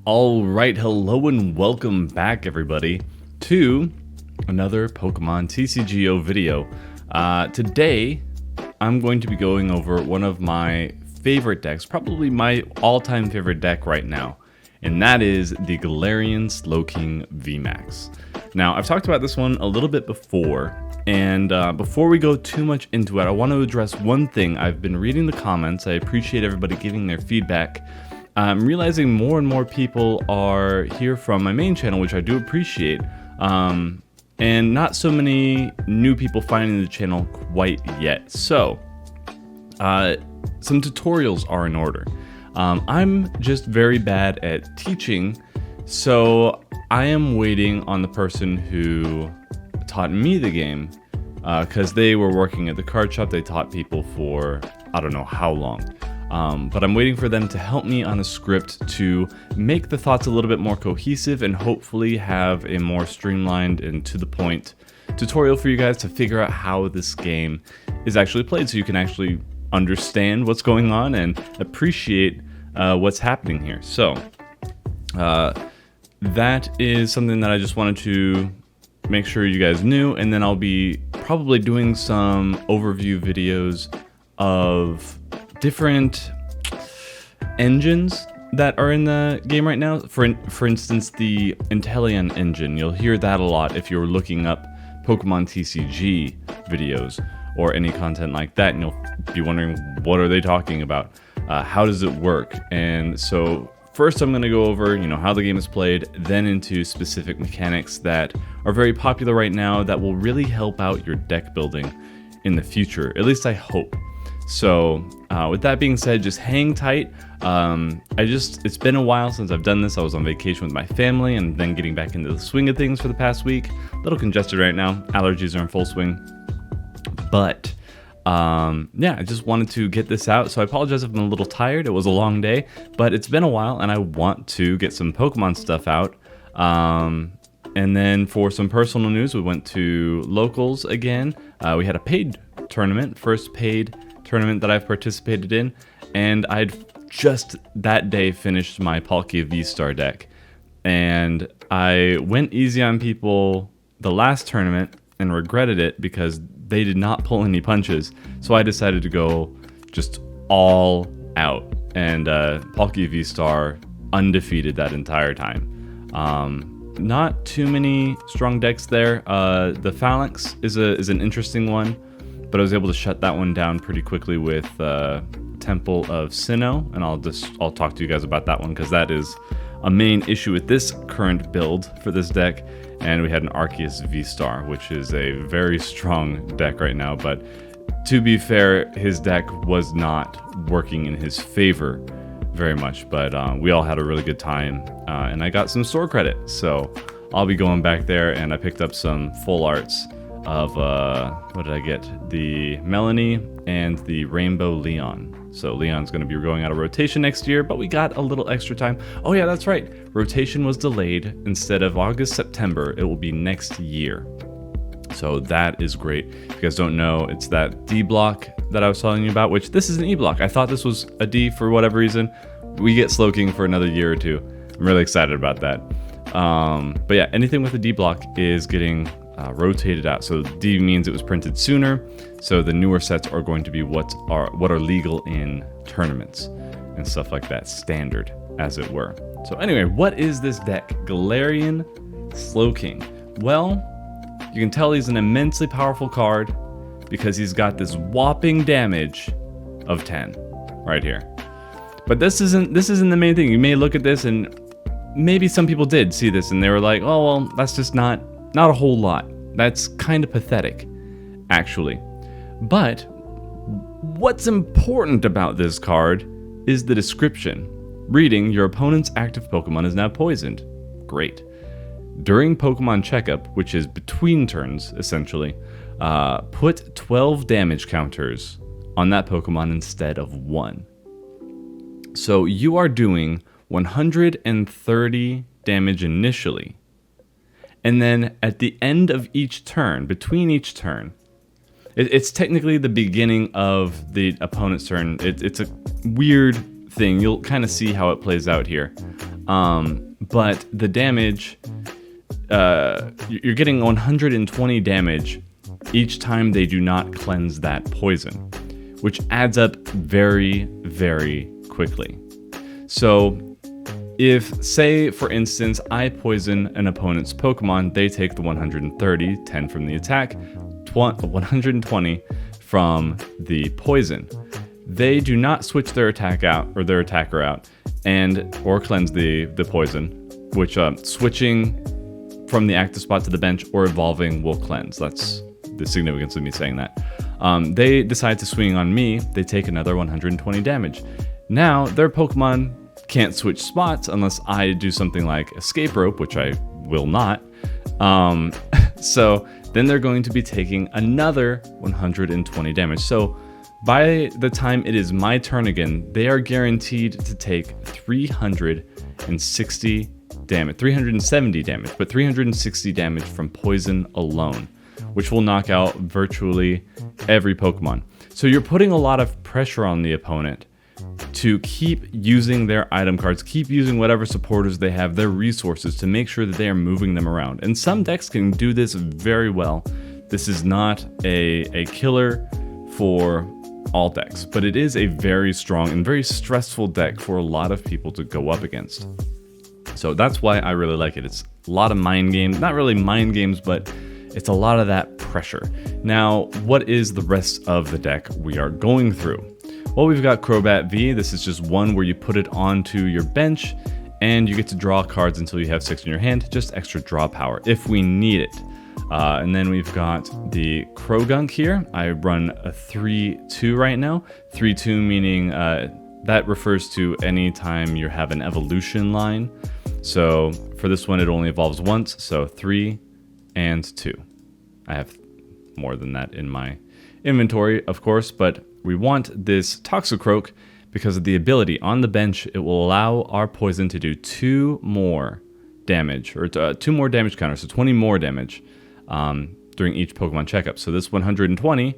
All right, hello and welcome back, everybody, to another Pokemon TCGO video. Today, I'm going to be going over one of my favorite decks, probably my all-time favorite deck right now, and that is the Galarian Slowking VMAX. Now, I've talked about this one a little bit before, and before we go too much into it, I want to address one thing. I've been reading the comments. I appreciate everybody giving their feedback. I'm realizing more and more people are here from my main channel, which I do appreciate, and not so many new people finding the channel quite yet. So, some tutorials are in order. I'm just very bad at teaching, so I am waiting on the person who taught me the game, because they were working at the card shop. They taught people for I don't know how long. But I'm waiting for them to help me on a script to make the thoughts a little bit more cohesive and hopefully have a more streamlined and to the point tutorial for you guys to figure out how this game is actually played, so you can actually understand what's going on and appreciate what's happening here. So that is something that I just wanted to make sure you guys knew, and then I'll be probably doing some overview videos of different engines that are in the game right now. For instance, the Inteleon engine. You'll hear that a lot if you're looking up Pokemon TCG videos or any content like that, and you'll be wondering, what are they talking about? How does it work? And so first I'm going to go over, how the game is played, then into specific mechanics that are very popular right now that will really help out your deck building in the future. At least I hope. So with that being said, just hang tight. It's been a while since I've done this. I was on vacation with my family and then getting back into the swing of things for the past week. A little congested right now. Allergies are in full swing. But yeah, I just wanted to get this out. So I apologize if I'm a little tired. It was a long day, but it's been a while and I want to get some Pokemon stuff out. And then for some personal news, we went to locals again. We had a paid tournament, first paid tournament that I've participated in, and I'd just that day finished my Palkia V-Star deck, and I went easy on people the last tournament and regretted it because they did not pull any punches, so I decided to go just all out, and Palkia V-Star undefeated that entire time. Not too many strong decks there. The Phalanx is an interesting one, but I was able to shut that one down pretty quickly with Temple of Sinnoh, and I'll talk to you guys about that one because that is a main issue with this current build for this deck. And we had an Arceus V-Star, which is a very strong deck right now, but to be fair, his deck was not working in his favor very much, but we all had a really good time, and I got some store credit, so I'll be going back there, and I picked up some full arts of, what did I get? The Melanie and the Rainbow Leon. So Leon's going to be going out of rotation next year, but we got a little extra time. Oh yeah, that's right. Rotation was delayed. Instead of August, September, it will be next year. So that is great. If you guys don't know, it's that D block that I was telling you about, which this is an E block. I thought this was a D for whatever reason. We get Slowking for another year or two. I'm really excited about that. But yeah, anything with a D block is getting rotated out. So D means it was printed sooner. So the newer sets are going to be what are legal in tournaments and stuff like that, standard as it were. So anyway, what is this deck? Galarian Slowking. Well, you can tell he's an immensely powerful card because he's got this whopping damage of 10 right here. But this isn't the main thing. You may look at this and maybe some people did see this and they were like, oh well, that's just not a whole lot. That's kind of pathetic, actually. But what's important about this card is the description. Reading, your opponent's active Pokemon is now poisoned. Great. During Pokemon Checkup, which is between turns, essentially, put 12 damage counters on that Pokemon instead of 1. So you are doing 130 damage initially. And then at the end of each turn, between each turn, it's technically the beginning of the opponent's turn. It's a weird thing. You'll kind of see how it plays out here. But the damage, you're getting 120 damage each time they do not cleanse that poison, which adds up very, very quickly. So if, say, for instance, I poison an opponent's Pokemon, they take the 130, 10 from the attack, 120 from the poison. They do not switch their attack out, or their attacker out, or cleanse the poison, which switching from the active spot to the bench or evolving will cleanse. That's the significance of me saying that. They decide to swing on me, they take another 120 damage. Now, their Pokemon can't switch spots unless I do something like Escape Rope, which I will not. So then they're going to be taking another 120 damage. So by the time it is my turn again, they are guaranteed to take 360 damage, 370 damage, but 360 damage from poison alone, which will knock out virtually every Pokemon. So you're putting a lot of pressure on the opponent to keep using their item cards, keep using whatever supporters they have, their resources, to make sure that they are moving them around. And some decks can do this very well. This is not a killer for all decks, but it is a very strong and very stressful deck for a lot of people to go up against. So that's why I really like it. It's a lot of mind games, not really mind games, but it's a lot of that pressure. Now, what is the rest of the deck we are going through? Well, we've got Crobat V. This is just one where you put it onto your bench and you get to draw cards until you have 6 in your hand, just extra draw power if we need it. And then we've got the Krogunk here. I run a 3-2 right now. 3-2 meaning that refers to any time you have an evolution line. So for this one, it only evolves once, so 3 and 2. I have more than that in my inventory, of course, but we want this Toxicroak because of the ability on the bench. It will allow our poison to do 2 more damage, or 2 more damage counters, so 20 more damage during each Pokemon checkup. So this 120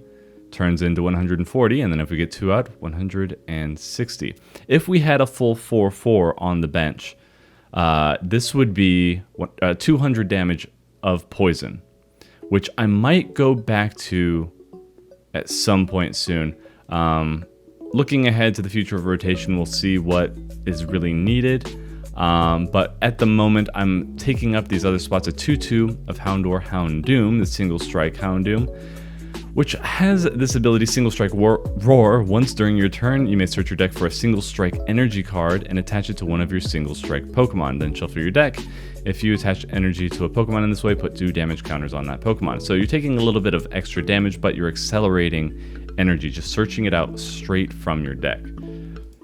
turns into 140, and then if we get 2 out, 160. If we had a full 4/4 on the bench, this would be 200 damage of poison, which I might go back to at some point soon. Looking ahead to the future of rotation, we'll see what is really needed. But at the moment, I'm taking up these other spots, a 2/2 of Houndour Houndoom, the single strike Houndoom, which has this ability, Single Strike Roar. Once during your turn, you may search your deck for a Single Strike energy card and attach it to one of your Single Strike Pokemon. Then shuffle your deck. If you attach energy to a Pokemon in this way, put 2 damage counters on that Pokemon. So you're taking a little bit of extra damage, but you're accelerating energy, just searching it out straight from your deck.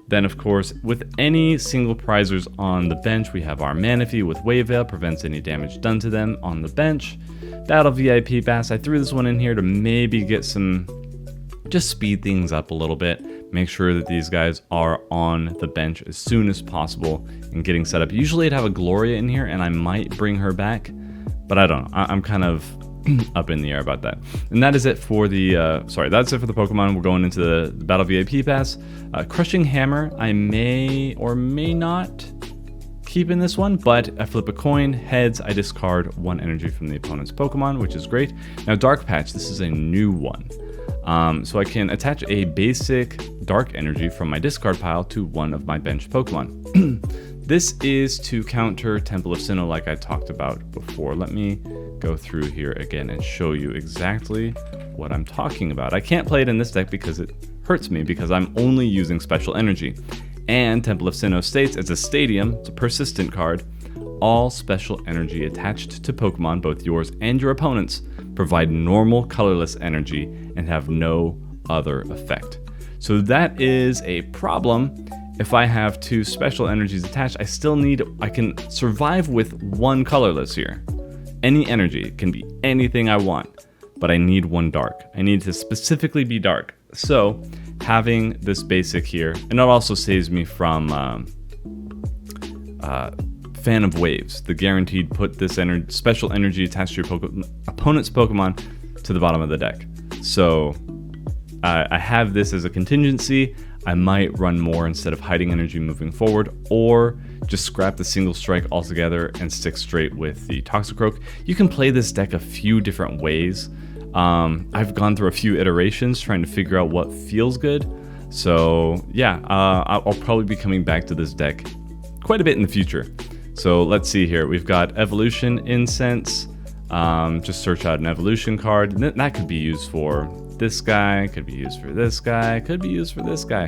Then, of course, with any single prizers on the bench, we have our Manaphy with Wave Veil, prevents any damage done to them on the bench. Battle VIP Bass, I threw this one in here to maybe get some, just speed things up a little bit. Make sure that these guys are on the bench as soon as possible and getting set up. Usually I'd have a Gloria in here and I might bring her back, but I don't know. I'm kind of up in the air about that. And that is it for the, that's it for the Pokemon. We're going into the Battle VIP Pass. Crushing Hammer, I may or may not keep in this one, but I flip a coin. Heads, I discard 1 energy from the opponent's Pokemon, which is great. Now Dark Patch, this is a new one. So I can attach a basic dark energy from my discard pile to one of my bench Pokemon. This is to counter Temple of Sinnoh like I talked about before. Let me go through here again and show you exactly what I'm talking about. I can't play it in this deck because it hurts me because I'm only using special energy. And Temple of Sinnoh states, it's a stadium, it's a persistent card. All special energy attached to Pokemon, both yours and your opponent's, provide normal colorless energy and have no other effect. So that is a problem. If I have 2 special energies attached, I can survive with 1 colorless here. Any energy, it can be anything I want, but I need 1 dark. I need to specifically be dark. So having this basic here, and it also saves me from Fan of Waves, the guaranteed put this special energy attached to your opponent's Pokemon to the bottom of the deck. So I have this as a contingency. I might run more instead of hiding energy moving forward, or just scrap the single strike altogether and stick straight with the Toxicroak. You can play this deck a few different ways. I've gone through a few iterations trying to figure out what feels good. So yeah, I'll probably be coming back to this deck quite a bit in the future. So let's see here. We've got Evolution Incense. Just search out an evolution card. That could be used for this guy, could be used for this guy, could be used for this guy.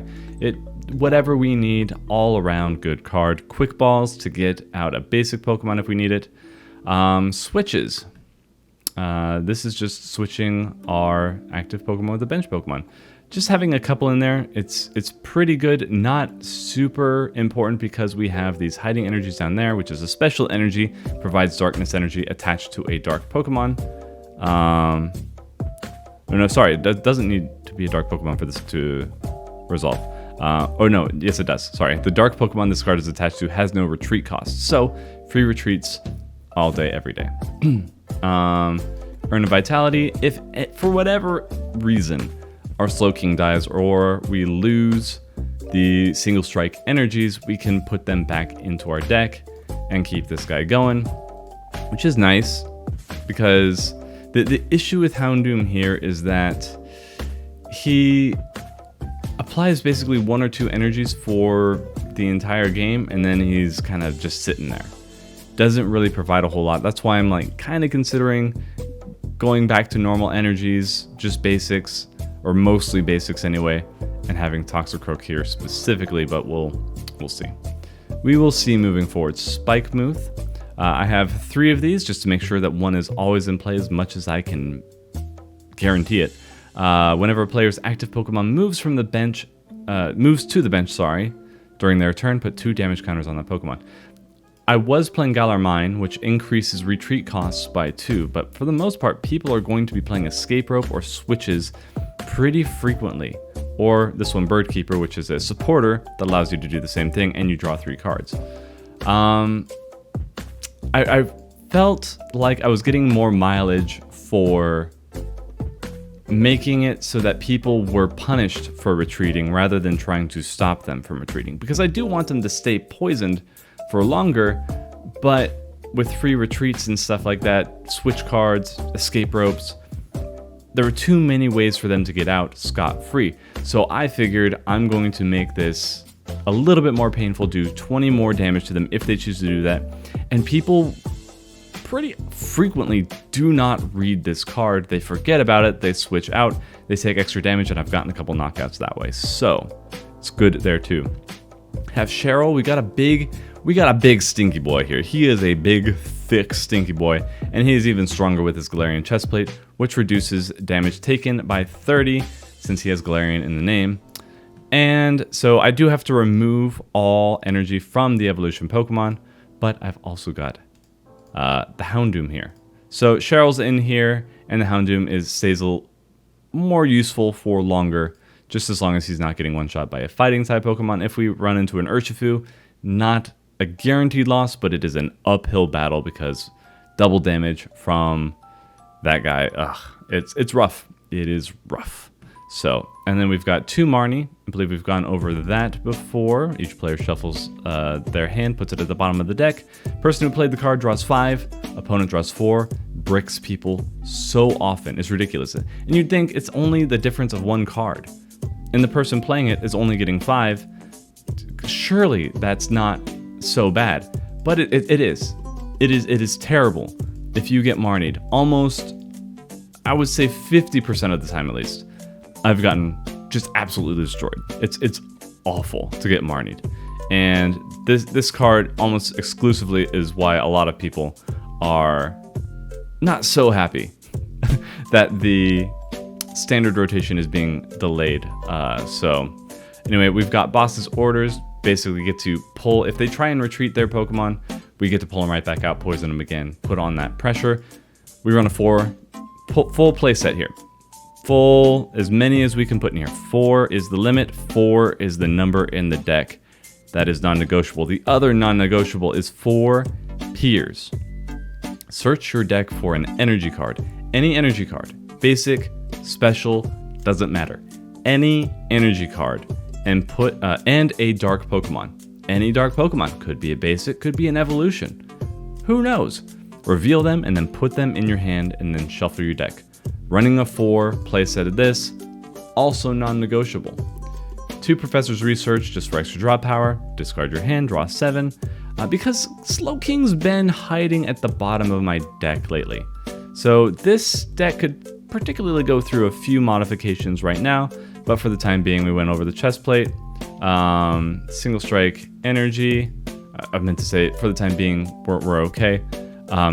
Whatever we need, all around good card. Quick Balls to get out a basic Pokemon if we need it. Switches. This is just switching our active Pokemon with a bench Pokemon. Just having a couple in there, it's pretty good. Not super important because we have these hiding energies down there, which is a special energy, provides darkness energy attached to a dark Pokemon. No, sorry, it doesn't need to be a dark Pokemon for this to resolve. Oh no, yes it does. Sorry, the dark Pokemon this card is attached to has no retreat cost, so free retreats all day, every day. Earn a Vitality. If for whatever reason our Slowking dies or we lose the single strike energies, we can put them back into our deck and keep this guy going, which is nice because the issue with Houndoom here is that he applies basically 1 or 2 energies for the entire game, and then he's kind of just sitting there. Doesn't really provide a whole lot. That's why I'm like kind of considering going back to normal energies, just basics, or mostly basics anyway, and having Toxicroak here specifically, but we'll see. We will see moving forward. Spike Mooth. I have 3 of these just to make sure that one is always in play as much as I can guarantee it. Whenever a player's active Pokemon moves to the bench, during their turn, put 2 damage counters on that Pokemon. I was playing Galarian, which increases retreat costs by 2, but for the most part, people are going to be playing Escape Rope or Switches pretty frequently. Or this one, Bird Keeper, which is a supporter that allows you to do the same thing, and you draw 3 cards. I felt like I was getting more mileage for making it so that people were punished for retreating rather than trying to stop them from retreating. Because I do want them to stay poisoned for longer, but with free retreats and stuff like that, switch cards, escape ropes, there were too many ways for them to get out scot-free. So I figured I'm going to make this a little bit more painful, do 20 more damage to them if they choose to do that. And people pretty frequently do not read this card. They forget about it, they switch out, they take extra damage, and I've gotten a couple knockouts that way. So it's good there too. Have Cheryl. We got a big stinky boy here. He is a big, thick, stinky boy, and he is even stronger with his Galarian chestplate, which reduces damage taken by 30 since he has Galarian in the name. And so I do have to remove all energy from the evolution Pokemon, but I've also got the Houndoom here. So Cheryl's in here, and the Houndoom stays more useful for longer, just as long as he's not getting one-shot by a fighting type Pokemon. If we run into an Urshifu, not a guaranteed loss, but it is an uphill battle because double damage from that guy, it's rough. It is rough. So, and then we've got 2 Marnie. I believe we've gone over that before. Each player shuffles their hand, puts it at the bottom of the deck. Person who played the card draws 5, opponent draws 4, bricks people so often. It's ridiculous. And you'd think it's only the difference of 1 card, and the person playing it is only getting 5. Surely that's not so bad, but it is. It is terrible if you get Marnied. Almost, I would say 50% of the time at least, I've gotten just absolutely destroyed. It's awful to get Marnied, and this card almost exclusively is why a lot of people are not so happy that the standard rotation is being delayed. So anyway, we've got Boss's Orders. Basically get to pull, if they try and retreat their Pokemon, we get to pull them right back out, poison them again, put on that pressure. We run a 4 full play set here. Full, as many as we can put in here. 4 is the limit. 4 is the number in the deck that is non-negotiable. The other non-negotiable is 4 Peers. Search your deck for an energy card. Any energy card. Basic, special, doesn't matter. Any energy card and put and a dark Pokemon. Any dark Pokemon. Could be a basic, could be an evolution. Who knows? Reveal them and then put them in your hand and then shuffle your deck. Running a 4 playset of this, also non-negotiable. 2 Professor's Research just for extra draw power. Discard your hand, draw 7. Because Slowking's been hiding at the bottom of my deck lately. So this deck could particularly go through a few modifications right now, but for the time being we went over the chest plate. Single strike energy. I meant to say for the time being we're okay.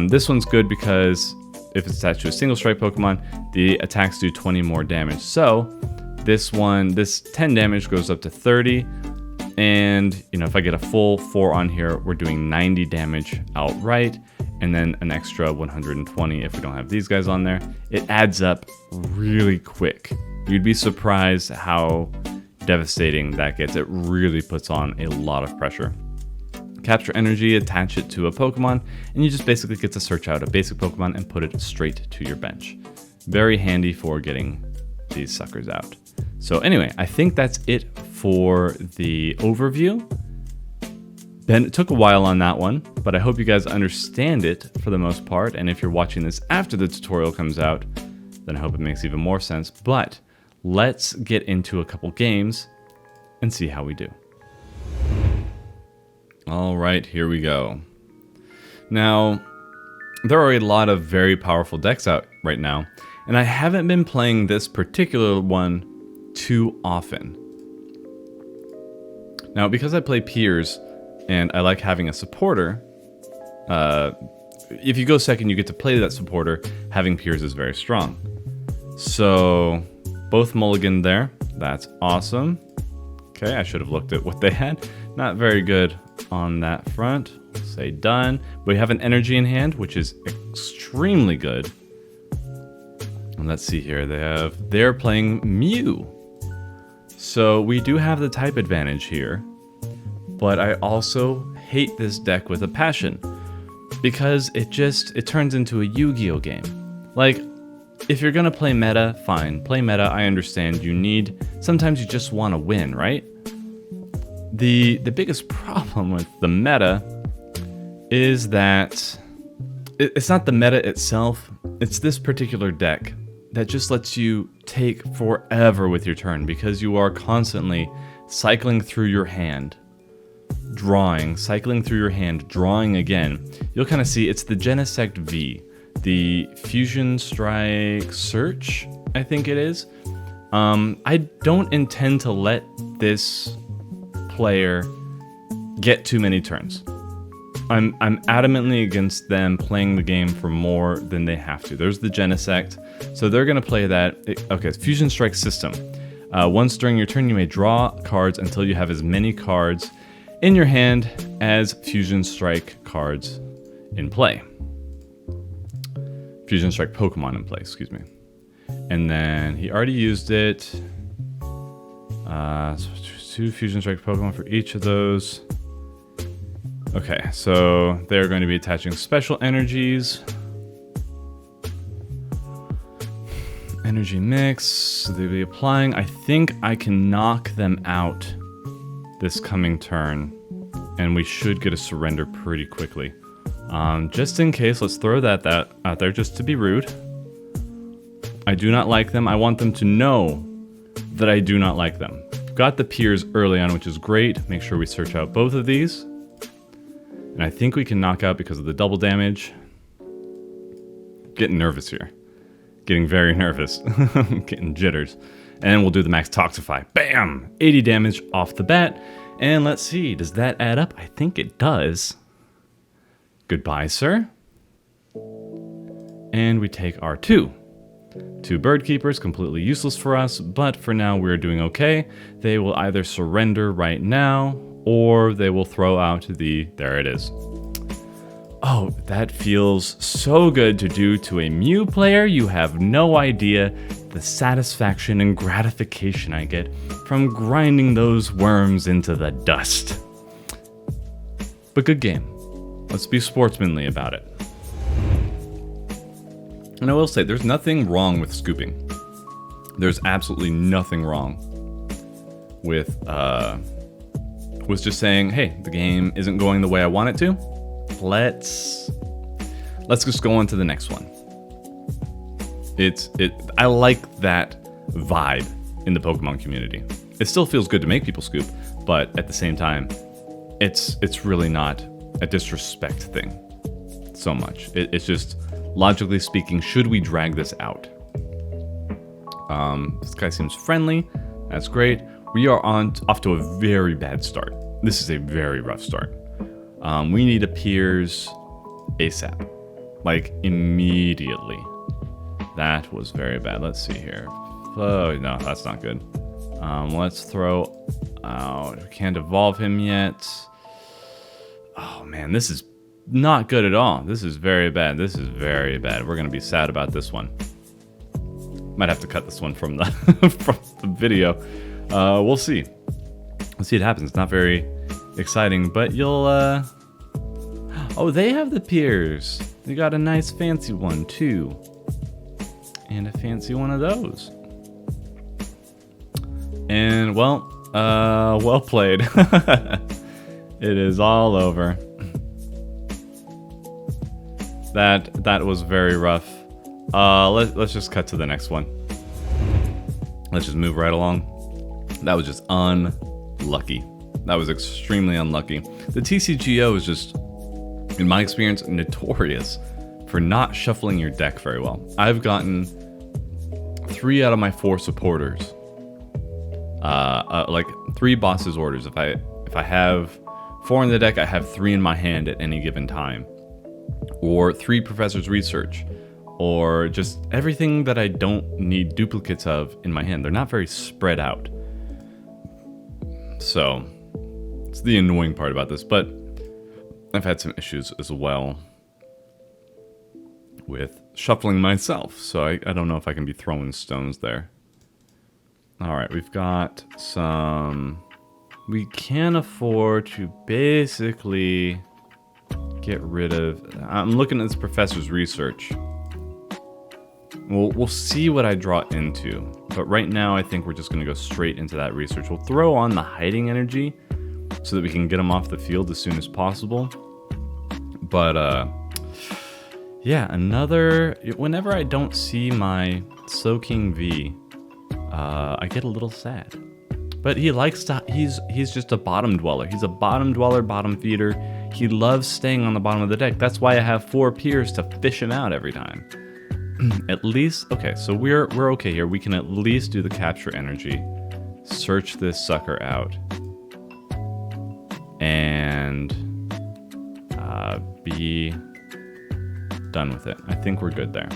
This one's good because if it's attached to a single strike Pokemon, the attacks do 20 more damage. So this 10 damage goes up to 30. And, you know, if I get a full 4 on here, we're doing 90 damage outright, and then an extra 120 if we don't have these guys on there. It adds up really quick. You'd be surprised how devastating that gets. It really puts on a lot of pressure. Capture energy, attach it to a Pokemon, and you just basically get to search out a basic Pokemon and put it straight to your bench. Very handy for getting these suckers out. So anyway, I think that's it for the overview. It took a while on that one, but I hope you guys understand it for the most part. And if you're watching this after the tutorial comes out, then I hope it makes even more sense. But let's get into a couple games and see how we do. All right, here we go. Now, there are a lot of very powerful decks out right now, and I haven't been playing this particular one too often. Now, because I play Piers and I like having a supporter, if you go second, you get to play that supporter. Having Piers is very strong. So, both mulligan there. That's awesome. Okay, I should have looked at what they had. Not very good on that front. Say done. We have an energy in hand, which is extremely good. And let's see here. They're playing Mew. So we do have the type advantage here, but I also hate this deck with a passion because it turns into a Yu-Gi-Oh game. Like, if you're gonna play meta, fine, play meta. I understand sometimes you just want to win, right? The biggest problem with the meta is that it's not the meta itself, it's this particular deck that just lets you take forever with your turn because you are constantly cycling through your hand, drawing, cycling through your hand, drawing again. You'll kind of see it's the Genesect V, the Fusion Strike Search, I think it is. I don't intend to let this player get too many turns. I'm adamantly against them playing the game for more than they have to. There's the Genesect, so they're going to play that. Okay, Fusion Strike System. Once during your turn, you may draw cards until you have as many cards in your hand as Fusion Strike cards in play. Fusion Strike Pokemon in play, excuse me. And then he already used it. So 2 Fusion Strike Pokemon for each of those. Okay, so they're going to be attaching special energies. Energy mix, they'll be applying. I think I can knock them out this coming turn, and we should get a surrender pretty quickly. Just in case, let's throw that out there just to be rude. I do not like them. I want them to know that I do not like them. Got the Piers early on, which is great. Make sure we search out both of these. And I think we can knock out because of the double damage. Getting nervous here. Getting very nervous. Getting jitters. And we'll do the max Toxify. Bam! 80 damage off the bat. And let's see, does that add up? I think it does. Goodbye, sir. And we take our 2. 2 Bird Keepers, completely useless for us, but for now we're doing okay. They will either surrender right now, or they will throw out there it is. Oh, that feels so good to do to a Mew player. You have no idea the satisfaction and gratification I get from grinding those worms into the dust. But good game. Let's be sportsmanly about it. And I will say, there's nothing wrong with scooping. There's absolutely nothing wrong. with was just saying, hey, the game isn't going the way I want it to. Let's just go on to the next one. I like that vibe in the Pokemon community. It still feels good to make people scoop, but at the same time, it's really not a disrespect thing so much. It's just, logically speaking, should we drag this out? This guy seems friendly. That's great. We are off to a very bad start. This is a very rough start. We need a Piers ASAP. Like, immediately. That was very bad. Let's see here. Oh, no, that's not good. Let's throw out. We can't evolve him yet. Oh, man, this is not good at all. This is very bad. This is very bad. We're going to be sad about this one. Might have to cut this one from the from the video. We'll see. We'll see what happens. It's not very exciting, but you'll... Oh, they have the Piers. They got a nice fancy one, too. And a fancy one of those. And, well, well played. It is all over. That was very rough. Let's just cut to the next one. Let's just move right along. That was just unlucky. That was extremely unlucky. The TCGO is just, in my experience, notorious for not shuffling your deck very well. I've gotten 3 out of my 4 supporters. Like 3 bosses orders. If I have 4 in the deck, I have 3 in my hand at any given time. Or 3 Professor's Research. Or just everything that I don't need duplicates of in my hand. They're not very spread out. So, it's the annoying part about this. But I've had some issues as well with shuffling myself. So I don't know if I can be throwing stones there. Alright, we've got some... We can afford to basically get rid of... I'm looking at this Professor's Research. We'll see what I draw into. But right now, I think we're just going to go straight into that research. We'll throw on the hiding energy so that we can get them off the field as soon as possible. But, yeah, whenever I don't see my Slowking V, I get a little sad. But he likes to... He's just a bottom dweller. He's a bottom dweller, bottom feeder. He loves staying on the bottom of the deck. That's why I have 4 Piers to fish him out every time. At least, okay, so we're okay here. We can at least do the capture energy, search this sucker out, and be done with it. I think we're good there.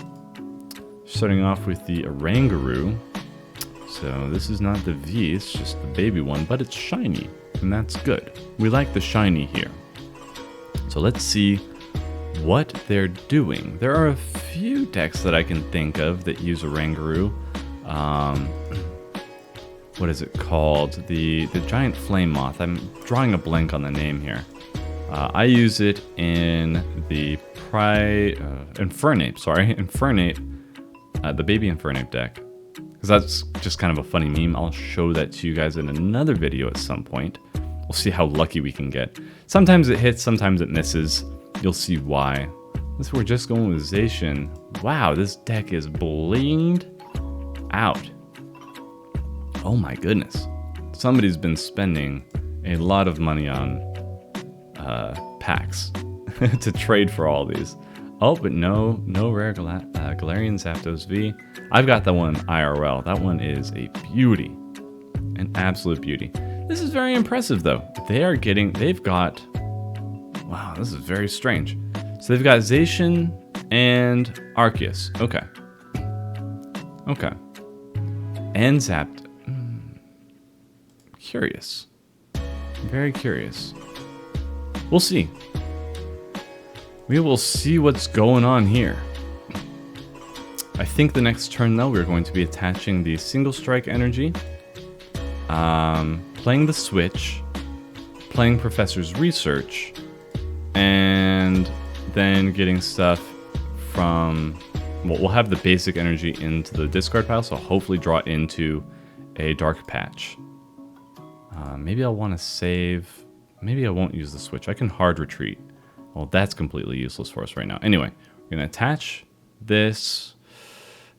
Starting off with the Oranguru. So this is not the V, it's just the baby one, but it's shiny, and that's good. We like the shiny here. So let's see what they're doing. There are a few decks that I can think of that use Oranguru. What is it called? The giant flame moth. I'm drawing a blank on the name here. I use it in the Infernape, the baby Infernape deck. Because that's just kind of a funny meme. I'll show that to you guys in another video at some point. We'll see how lucky we can get. Sometimes it hits, sometimes it misses. You'll see why. This we're just going with Zacian. Wow, this deck is blinged out. Oh my goodness. Somebody's been spending a lot of money on packs to trade for all these. Oh, but no rare Galarian Zapdos V. I've got that one IRL. That one is a beauty. An absolute beauty. This is very impressive though. They've got... Wow, this is very strange. So they've got Zacian and Arceus. Okay. Okay. And Zapt. Curious. Very curious. We'll see. We will see what's going on here. I think the next turn, though, we're going to be attaching the single strike energy, playing the switch, playing Professor's Research, and then getting stuff from... Well, we'll have the basic energy into the discard pile, so I'll hopefully draw into a Dark Patch. Maybe I'll want to save. Maybe I won't use the switch. I can hard retreat. Well, that's completely useless for us right now. Anyway, we're going to attach this.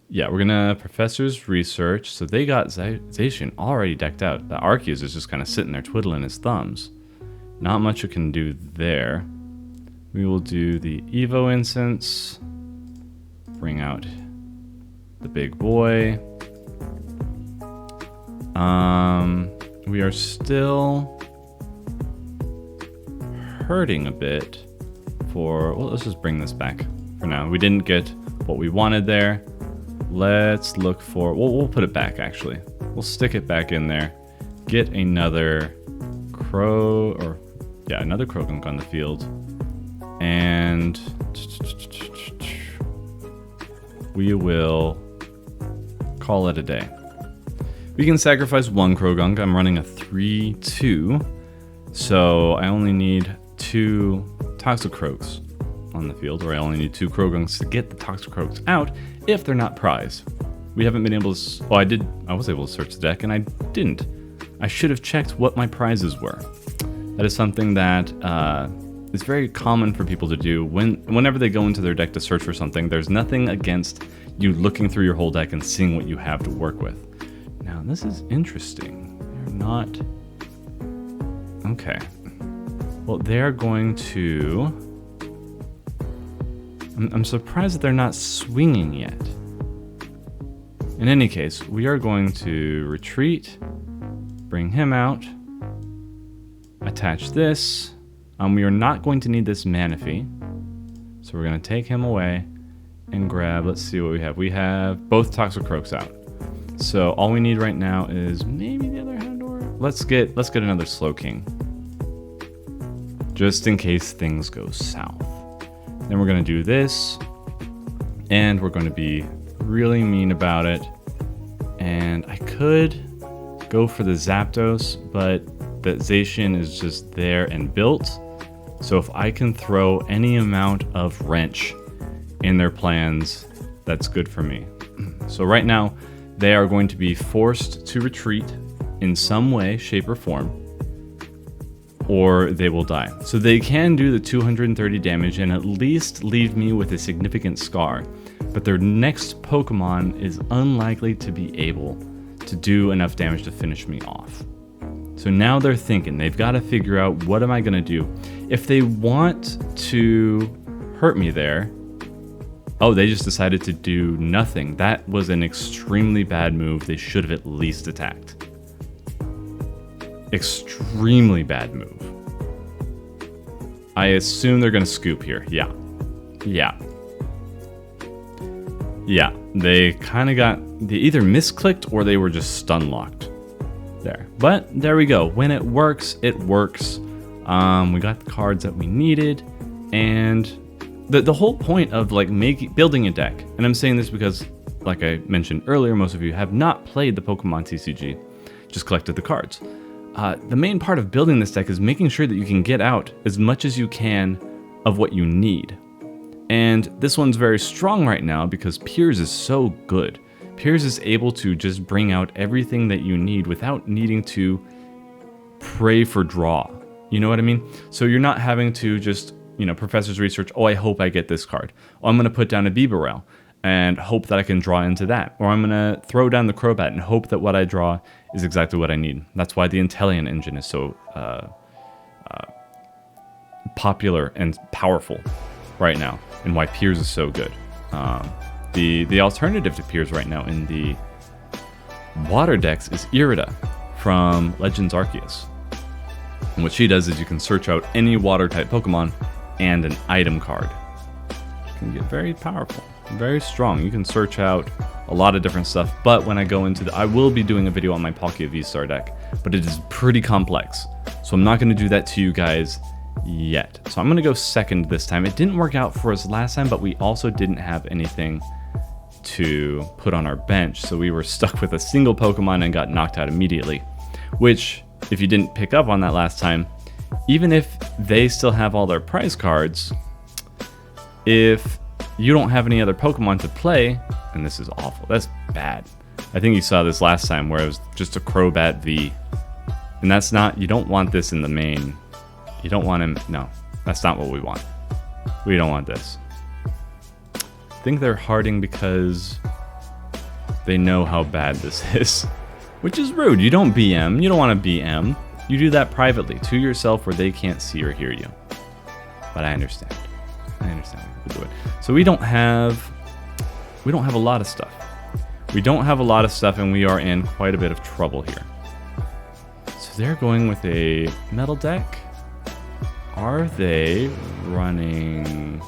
Yeah, we're going to Professor's Research. So they got Zacian already decked out. The Arceus is just kind of sitting there twiddling his thumbs. Not much you can do there. We will do the Evo instance. Bring out the big boy. We are still hurting a bit for, well, let's just bring this back for now. We didn't get what we wanted there. Let's look for, we'll put it back actually. We'll stick it back in there. Get another another Croagunk on the field. And we will call it a day. We can sacrifice one Croagunk. I'm running a 3-2, so I only need 2 Toxicroaks on the field, or I only need 2 Croagunks to get the Toxicroaks out if they're not prized. We haven't been able to... Oh, I was able to search the deck, and I didn't. I should have checked what my prizes were. That is something that is very common for people to do. Whenever they go into their deck to search for something, there's nothing against you looking through your whole deck and seeing what you have to work with. Now, this is interesting. They're not... Okay. Well, they're going to... I'm surprised that they're not swinging yet. In any case, we are going to retreat, bring him out, attach this. We are not going to need this Manaphy, so we're going to take him away and grab, let's see what we have. We have both Toxicroaks out. So all we need right now is maybe the other Houndour. Let's get another Slowking, just in case things go south. Then we're going to do this, and we're going to be really mean about it. And I could go for the Zapdos, but that Zacian is just there and built. So if I can throw any amount of wrench in their plans, that's good for me. So right now, they are going to be forced to retreat in some way, shape, or form, or they will die. So they can do the 230 damage and at least leave me with a significant scar, but their next Pokemon is unlikely to be able to do enough damage to finish me off. So now they're thinking, they've got to figure out, what am I going to do? If they want to hurt me there, oh, they just decided to do nothing. That was an extremely bad move. They should have at least attacked. Extremely bad move. I assume they're going to scoop here. Yeah. They kind of they either misclicked or they were just stun locked there. But there we go. When it works, it works. We got the cards that we needed, and the whole point of like building a deck, and I'm saying this because, like I mentioned earlier, most of you have not played the Pokemon TCG, just collected the cards. The main part of building this deck is making sure that you can get out as much as you can of what you need. And this one's very strong right now because Piers is so good. Piers is able to just bring out everything that you need without needing to pray for draw. You know what I mean? So you're not having to just, Professor's Research, oh, I hope I get this card. Oh, I'm going to put down a Bibarel and hope that I can draw into that. Or I'm going to throw down the Crobat and hope that what I draw is exactly what I need. That's why the Inteleon engine is so popular and powerful right now, and why Piers is so good. The alternative to Piers right now in the water decks is Irida from Legends Arceus. And what she does is you can search out any water-type Pokemon and an item card. It can get very powerful, very strong. You can search out a lot of different stuff, but when I go into I will be doing a video on my Palkia V-Star deck, but it is pretty complex, so I'm not going to do that to you guys yet. So I'm going to go second this time. It didn't work out for us last time, but we also didn't have anything to put on our bench, so we were stuck with a single Pokemon and got knocked out immediately, which, if you didn't pick up on that last time, even if they still have all their prize cards, if you don't have any other Pokemon to play, and this is awful, that's bad. I think you saw this last time where it was just a Crobat V. And that's not, you don't want this in the main. You don't want him, no, that's not what we want. We don't want this. I think they're harding because they know how bad this is, which is rude. You don't BM, you don't want to BM. You do that privately to yourself where they can't see or hear you. But I understand. I understand we do it. So we don't have a lot of stuff. We don't have a lot of stuff, and we are in quite a bit of trouble here. So they're going with a metal deck. Are they running?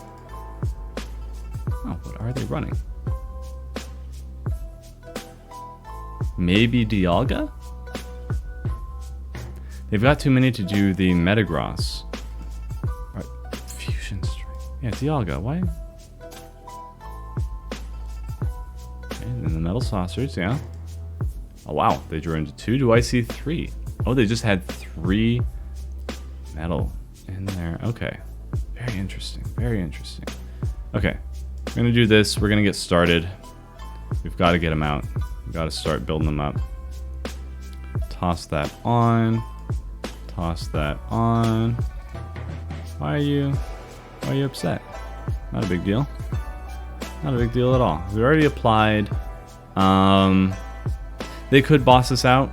Oh, what are they running? Maybe Dialga? They've got too many to do the Metagross. Right. Fusion Strength. Yeah, Dialga. Why? Okay, and then the Metal Saucers, yeah. Oh, wow. They drew into 2. Do I see 3? Oh, they just had 3 metal in there. Okay. Very interesting. Very interesting. Okay. We're going to do this. We're going to get started. We've got to get them out. We've got to start building them up. Toss that on. Toss that on. Why are you upset? Not a big deal. Not a big deal at all. We already applied. They could boss us out,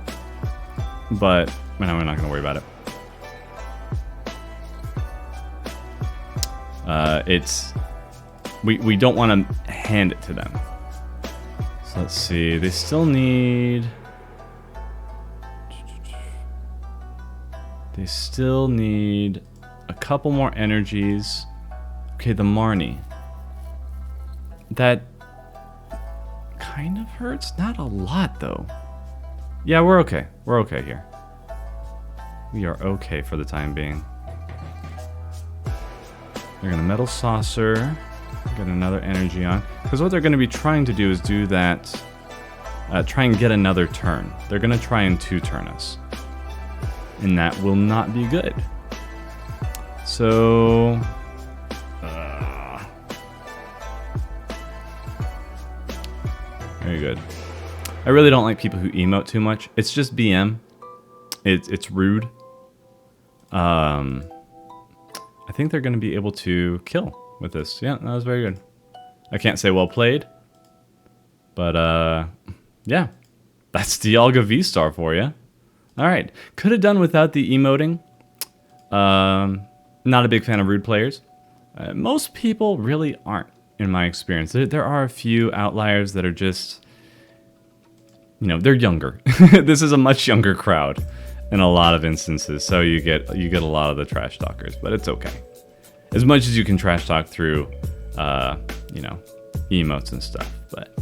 but no, we're not going to worry about it. We don't want to hand it to them. So let's see. They still need. They still need a couple more energies. Okay, the Marnie. That kind of hurts. Not a lot, though. Yeah, we're okay. We're okay here. We are okay for the time being. They're going to Metal Saucer. Get another energy on. Because what they're going to be trying to do is do that. Try and get another turn. They're going to try and 2-turn us. And that will not be good. So... very good. I really don't like people who emote too much. It's just BM. It's rude. I think they're going to be able to kill with this. Yeah, that was very good. I can't say well played. But, yeah. That's Dialga V-Star for you. Alright. Could have done without the emoting. Not a big fan of rude players. Most people really aren't, in my experience. There are a few outliers that are just... You know, they're younger. This is a much younger crowd in a lot of instances. So you get a lot of the trash talkers. But it's okay. As much as you can trash talk through, you know, emotes and stuff. But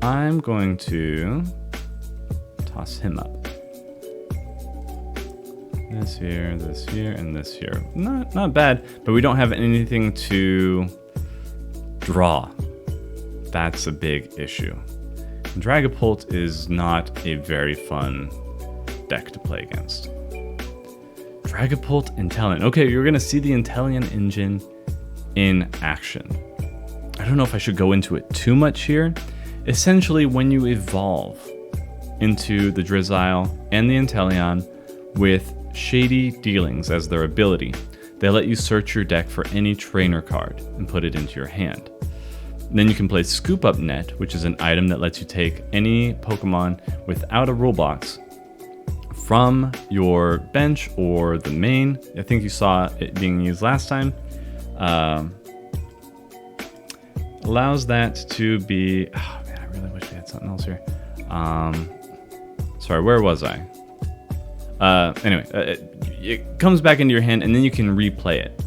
I'm going to toss him up. This here, and this here. Not bad, but we don't have anything to draw. That's a big issue. Dragapult is not a very fun deck to play against. Dragapult Inteleon. Okay, you're going to see the Inteleon engine in action. I don't know if I should go into it too much here. Essentially, when you evolve into the Drizzile and the Inteleon with Shady Dealings as their ability, they let you search your deck for any trainer card and put it into your hand. Then you can play Scoop Up Net, which is an item that lets you take any Pokemon without a rule box from your bench or the main. I think you saw it being used last time. Allows that to be... Oh man, I really wish we had something else here. Sorry, where was I? Anyway, it comes back into your hand and then you can replay it.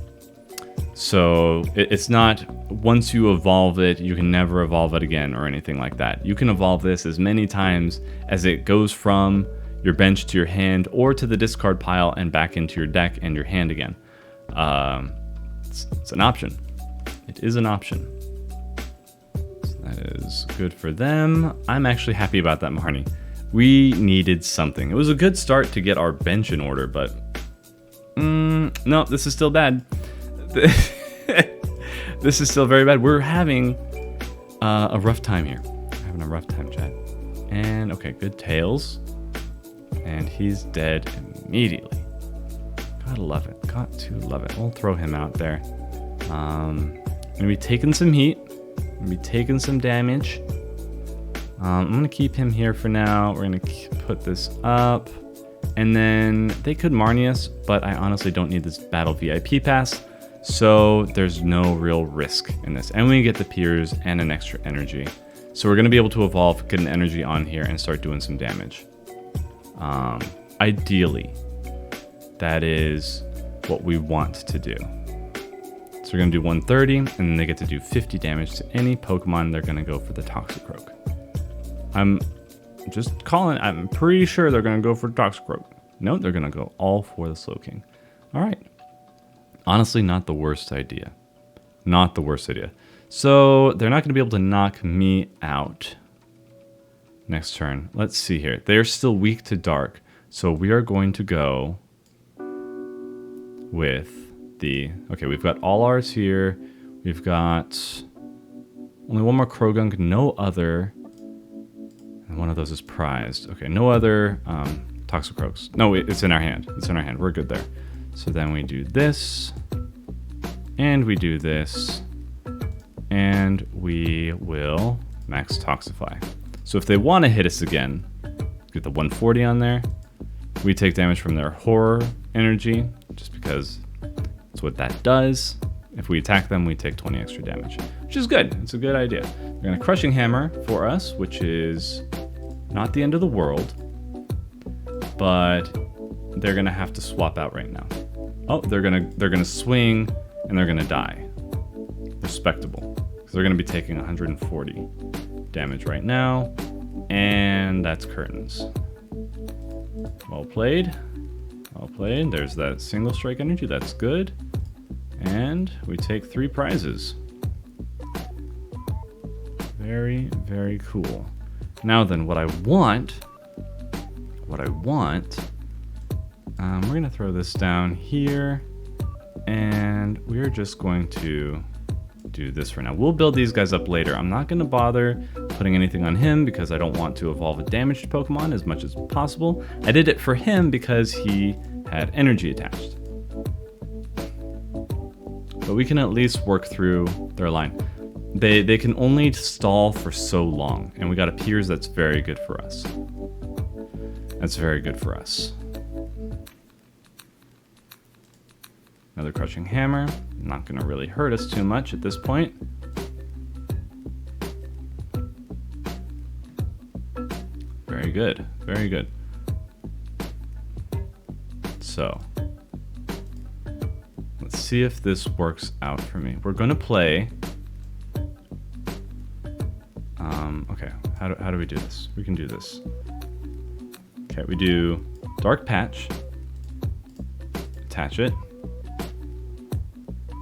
So it's not, once you evolve it, you can never evolve it again or anything like that. You can evolve this as many times as it goes from your bench to your hand or to the discard pile and back into your deck and your hand again. It's an option. It is an option. So that is good for them. I'm actually happy about that, Marnie. We needed something. It was a good start to get our bench in order, but... no, this is still bad. This is still very bad. We're having a rough time here. We're having a rough time, chat. And, okay, good tails. And he's dead immediately. Gotta love it. Got to love it. We'll throw him out there. Gonna be taking some heat. Gonna be taking some damage. I'm gonna keep him here for now. We're gonna put this up. And then they could Marnie us, but I honestly don't need this battle VIP pass. So there's no real risk in this. And we get the Piers and an extra energy. So we're gonna be able to evolve, get an energy on here, and start doing some damage. Ideally, that is what we want to do. So we're gonna do 130, and then they get to do 50 damage to any Pokemon. They're gonna go for the Toxicroak. I'm just calling, I'm pretty sure they're gonna go for Toxicroak. No, they're gonna go all for the Slowking. All right. Honestly, not the worst idea. Not the worst idea. So they're not gonna be able to knock me out next turn. Let's see here. They're still weak to dark. So we are going to go with the, okay, we've got all ours here. We've got only one more Krogunk, no other. And one of those is prized. Okay, no other Toxicroaks. No, it's in our hand. It's in our hand. We're good there. So then we do this. And we do this. And we will max Toxify. So if they want to hit us again, get the 140 on there. We take damage from their horror energy, just because that's what that does. If we attack them, we take 20 extra damage, which is good. It's a good idea. They're going to Crushing Hammer for us, which is not the end of the world, but they're going to have to swap out right now. Oh, they're going to swing and they're going to die. Respectable. Because they're going to be taking 140 damage right now, and that's curtains. Well played. Well played. There's that single strike energy. That's good. And we take 3 prizes. Very, very cool. Now then, what I want, we're gonna throw this down here, and we're just going to do this for now. We'll build these guys up later. I'm not gonna bother putting anything on him because I don't want to evolve a damaged Pokemon as much as possible. I did it for him because he had energy attached. But we can at least work through their line. They can only stall for so long, and we got a Piers that's very good for us. That's very good for us. Another Crushing Hammer. Not gonna really hurt us too much at this point. Very good, very good. So, let's see if this works out for me. We're gonna play. Okay, how do we do this? We can do this. Okay, we do Dark Patch. Attach it.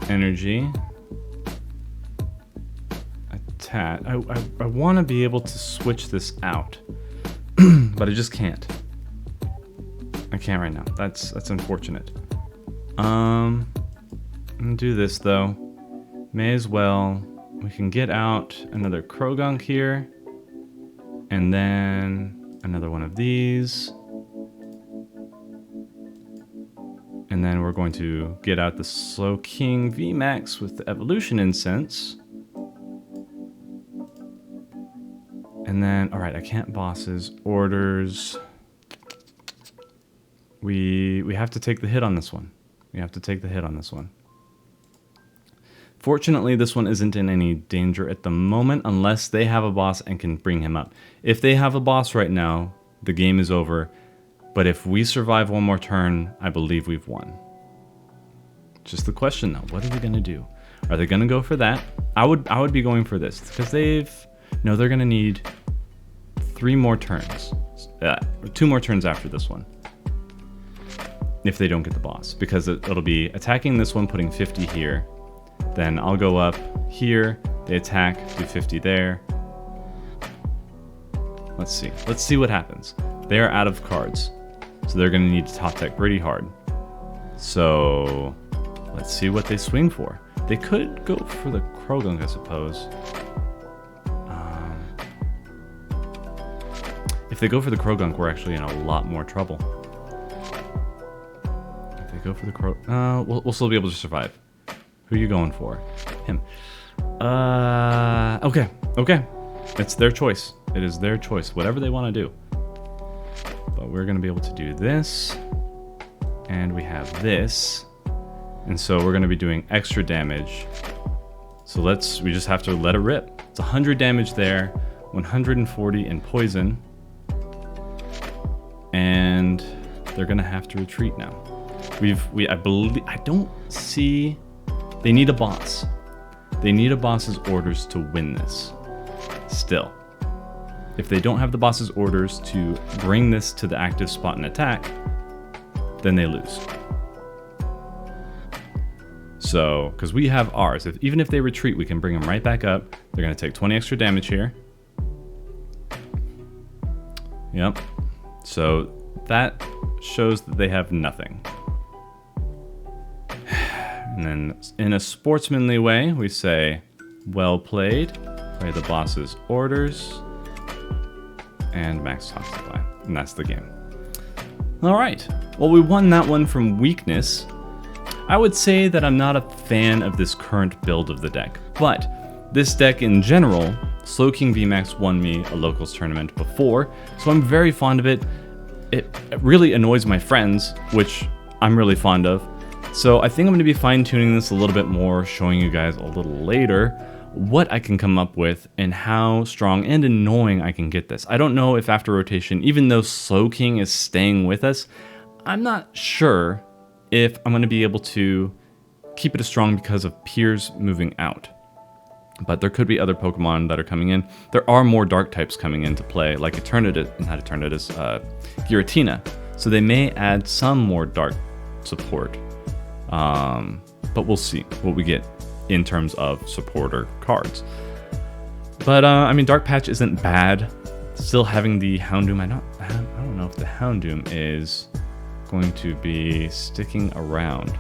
Energy. Attach. I want to be able to switch this out, but I just can't. I can't right now. That's unfortunate. I'm gonna do this though. May as well. We can get out another Krogunk here, and then another one of these. And then we're going to get out the Slowking VMAX with the Evolution Incense. And then, all right, I can't bosses, orders. We have to take the hit on this one. We have to take the hit on this one. Fortunately, this one isn't in any danger at the moment unless they have a boss and can bring him up. If they have a boss right now, the game is over. But if we survive one more turn, I believe we've won. Just the question though, what are they gonna do? Are they gonna go for that? I would be going for this because they're gonna need 3 more turns. 2 more turns after this one. If they don't get the boss, because it'll be attacking this one, putting 50 here. Then I'll go up here, they attack, do 50 there. Let's see what happens. They are out of cards. So they're going to need to top tech pretty hard. So let's see what they swing for. They could go for the Krogunk, I suppose. If they go for the Krogunk, we're actually in a lot more trouble. If they go for the we'll still be able to survive. Who are you going for? Him. Okay. It's their choice. It is their choice. Whatever they want to do. But we're going to be able to do this. And we have this. And so we're going to be doing extra damage. So we just have to let it rip. It's 100 damage there. 140 in poison. And they're going to have to retreat now. I don't see... They need a boss. They need a boss's orders to win this. Still. If they don't have the boss's orders to bring this to the active spot and attack, then they lose. So, because we have ours. Even if they retreat, we can bring them right back up. They're going to take 20 extra damage here. Yep. So, that shows that they have nothing. And then, in a sportsmanly way, we say, well played, play the boss's orders, and max toxify. And that's the game. Alright, well we won that one from weakness. I would say that I'm not a fan of this current build of the deck, but this deck in general, Slowking VMAX won me a locals tournament before, so I'm very fond of it. It really annoys my friends, which I'm really fond of. So I think I'm going to be fine-tuning this a little bit more, showing you guys a little later what I can come up with and how strong and annoying I can get this. I don't know if after rotation, even though Slowking is staying with us, I'm not sure if I'm going to be able to keep it as strong because of peers moving out. But there could be other Pokemon that are coming in. There are more dark types coming into play, like Giratina. So they may add some more dark support. But we'll see what we get in terms of supporter cards. But I mean, Dark Patch isn't bad. Still having the Houndoom, I don't know if the Houndoom is going to be sticking around.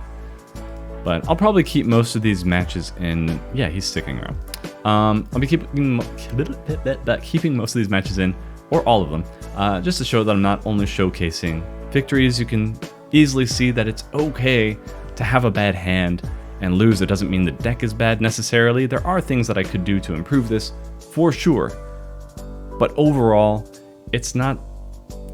But I'll probably keep most of these matches in. Yeah, he's sticking around. I'll be keeping most of these matches in, or all of them, just to show that I'm not only showcasing victories. You can easily see that it's okay to have a bad hand and lose. It doesn't mean the deck is bad necessarily. There are things that I could do to improve this for sure, but overall it's not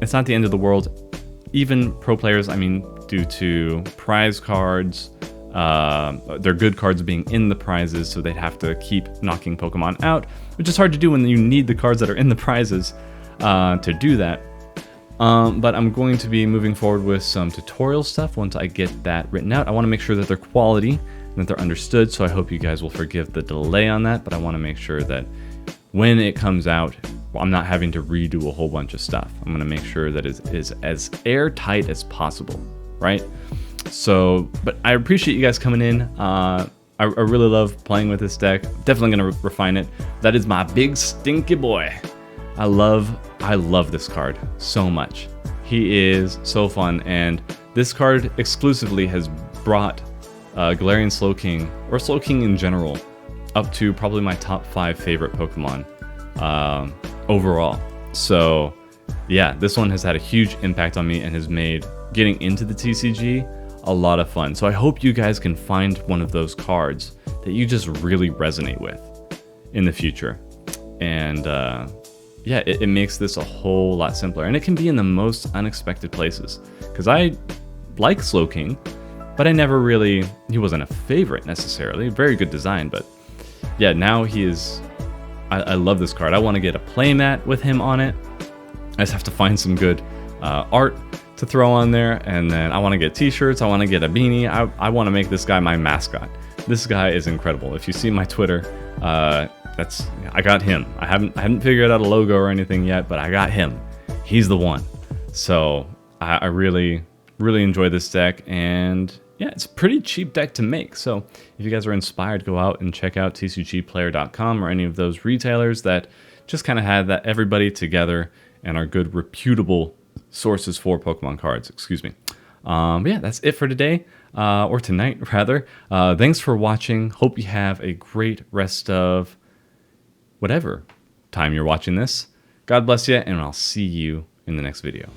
the end of the world. Even pro players, I mean, due to prize cards, their good cards being in the prizes, so they'd have to keep knocking Pokemon out, which is hard to do when you need the cards that are in the prizes to do that. But I'm going to be moving forward with some tutorial stuff once I get that written out. I want to make sure that they're quality and that they're understood, so I hope you guys will forgive the delay on that, but I want to make sure that when it comes out, I'm not having to redo a whole bunch of stuff. I'm going to make sure that it is as airtight as possible, right? So, but I appreciate you guys coming in. I really love playing with this deck. Definitely going to refine it. That is my big stinky boy. I love this card so much. He is so fun, and this card exclusively has brought Galarian Slowking, or Slowking in general, up to probably my top 5 favorite Pokemon overall. So yeah, this one has had a huge impact on me and has made getting into the TCG a lot of fun. So I hope you guys can find one of those cards that you just really resonate with in the future. And yeah, it makes this a whole lot simpler, and it can be in the most unexpected places. Because I like Slowking, but he wasn't a favorite necessarily. Very good design, but yeah, now he is. I love this card. I want to get a playmat with him on it. I just have to find some good art to throw on there, and then I want to get t-shirts. I want to get a beanie. I want to make this guy my mascot. This guy is incredible. If you see my Twitter, I got him. I haven't figured out a logo or anything yet, but I got him. He's the one. So I really enjoy this deck, and yeah, it's a pretty cheap deck to make. So if you guys are inspired, go out and check out tcgplayer.com or any of those retailers that just kind of had that everybody together and are good reputable sources for Pokemon cards. Excuse me. But yeah, that's it for today. Or tonight rather. Thanks for watching. Hope you have a great rest of whatever time you're watching this. God bless you, and I'll see you in the next video.